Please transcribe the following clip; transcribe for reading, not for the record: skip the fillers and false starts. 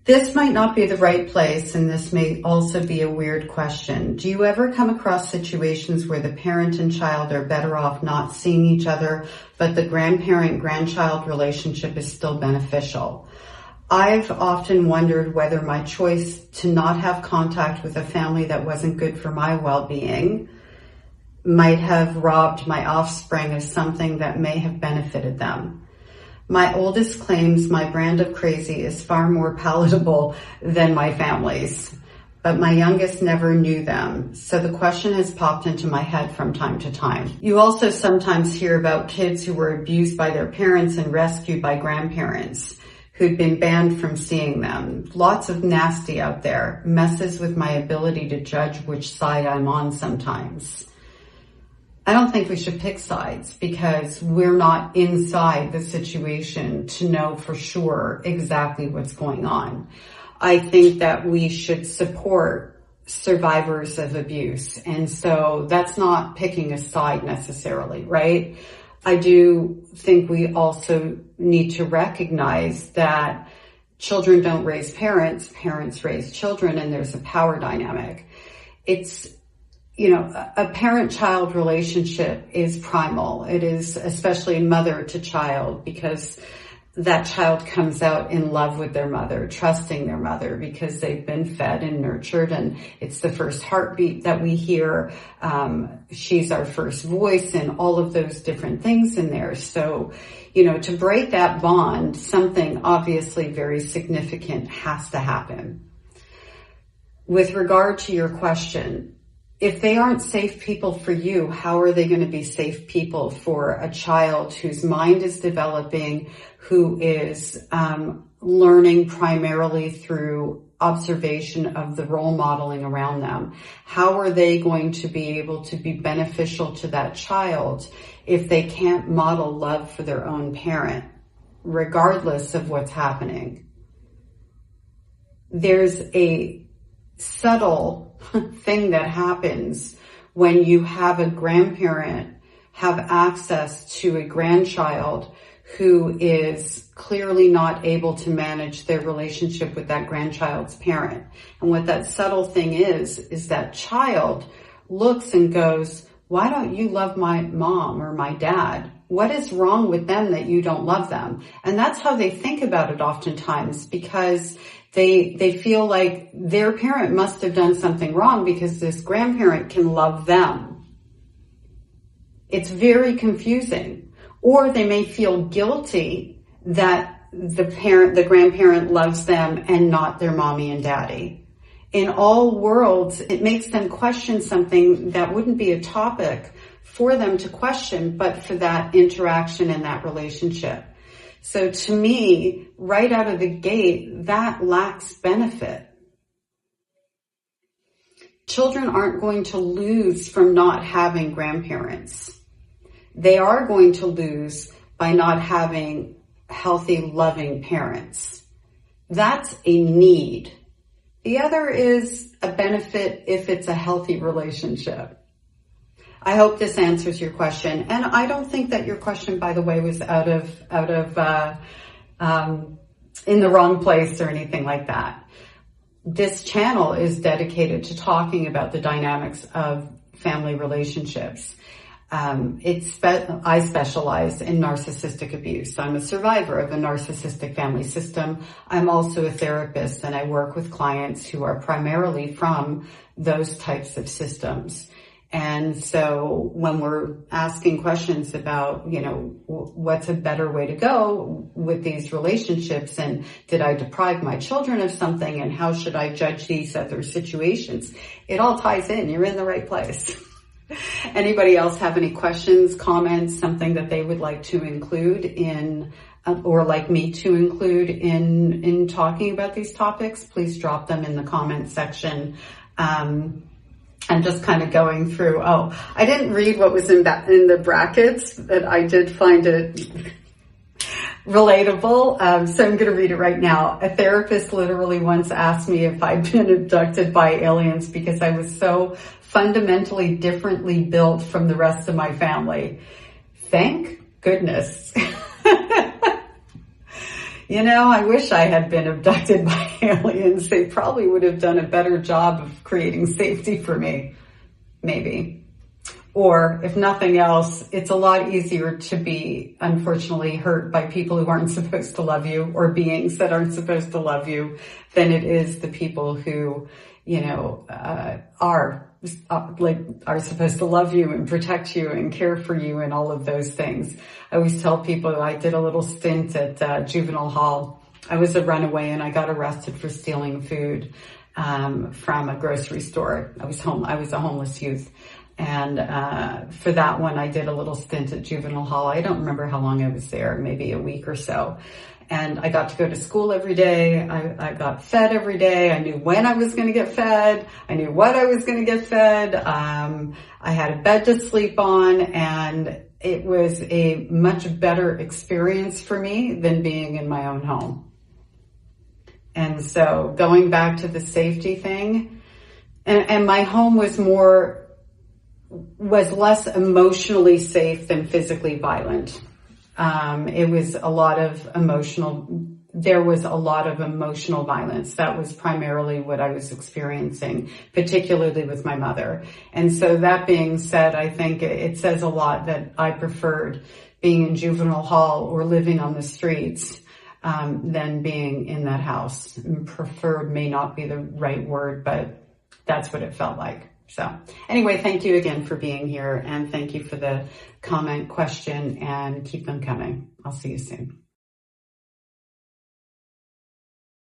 This might not be the right place, and this may also be a weird question. Do you ever come across situations where the parent and child are better off not seeing each other, but the grandparent-grandchild relationship is still beneficial? I've often wondered whether my choice to not have contact with a family that wasn't good for my well-being might have robbed my offspring of something that may have benefited them. My oldest claims my brand of crazy is far more palatable than my family's, but my youngest never knew them, so the question has popped into my head from time to time. You also sometimes hear about kids who were abused by their parents and rescued by grandparents who'd been banned from seeing them. Lots of nasty out there, messes with my ability to judge which side I'm on sometimes. I don't think we should pick sides because we're not inside the situation to know for sure exactly what's going on. I think that we should support survivors of abuse. And so that's not picking a side necessarily, right? I do think we also need to recognize that children don't raise parents, parents raise children, and there's a power dynamic. A parent-child relationship is primal. It is especially mother to child because that child comes out in love with their mother, trusting their mother because they've been fed and nurtured, and it's the first heartbeat that we hear. She's our first voice and all of those different things in there. So, to break that bond, something obviously very significant has to happen. With regard to your question, if they aren't safe people for you, how are they going to be safe people for a child whose mind is developing, who is learning primarily through observation of the role modeling around them? How are they going to be able to be beneficial to that child if they can't model love for their own parent, regardless of what's happening? There's a subtle thing that happens when you have a grandparent have access to a grandchild who is clearly not able to manage their relationship with that grandchild's parent. And what that subtle thing is that child looks and goes, why don't you love my mom or my dad? What is wrong with them that you don't love them? And that's how they think about it oftentimes, because they feel like their parent must have done something wrong because this grandparent can love them. It's very confusing. Or they may feel guilty that the grandparent loves them and not their mommy and daddy. In all worlds, it makes them question something that wouldn't be a topic for them to question, but for that interaction and that relationship. So to me, right out of the gate, that lacks benefit. Children aren't going to lose from not having grandparents. They are going to lose by not having healthy, loving parents. That's a need. The other is a benefit if it's a healthy relationship. I hope this answers your question. And I don't think that your question, by the way, was out of in the wrong place or anything like that. This channel is dedicated to talking about the dynamics of family relationships. I specialize in narcissistic abuse. I'm a survivor of a narcissistic family system. I'm also a therapist, and I work with clients who are primarily from those types of systems. And so when we're asking questions about, what's a better way to go with these relationships, and did I deprive my children of something, and how should I judge these other situations? It all ties in. You're in the right place. Anybody else have any questions, comments, something that they would like to include in, or like me to include in talking about these topics? Please drop them in the comment section. I'm just kind of going through. Oh, I didn't read what was in the brackets, but I did find it relatable. So I'm going to read it right now. A therapist literally once asked me if I'd been abducted by aliens because I was so fundamentally differently built from the rest of my family. Thank goodness. You know, I wish I had been abducted by aliens. They probably would have done a better job of creating safety for me. Maybe. Or if nothing else, it's a lot easier to be, unfortunately, hurt by people who aren't supposed to love you, or beings that aren't supposed to love you, than it is the people who, you know, are supposed to love you and protect you and care for you and all of those things. I always tell people I did a little stint at juvenile hall. I was a runaway and I got arrested for stealing food from a grocery store. I was a homeless youth. And for that one, I did a little stint at juvenile hall. I don't remember how long I was there, maybe a week or so. And I got to go to school every day. I got fed every day. I knew when I was going to get fed. I knew what I was going to get fed. I had a bed to sleep on, and it was a much better experience for me than being in my own home. And so going back to the safety thing, and my home was less emotionally safe than physically violent. It was a lot of there was a lot of emotional violence. That was primarily what I was experiencing, particularly with my mother. And so that being said, I think it says a lot that I preferred being in juvenile hall or living on the streets than being in that house. Preferred may not be the right word, but that's what it felt like. So anyway, thank you again for being here, and thank you for the comment, question, and keep them coming. I'll see you soon.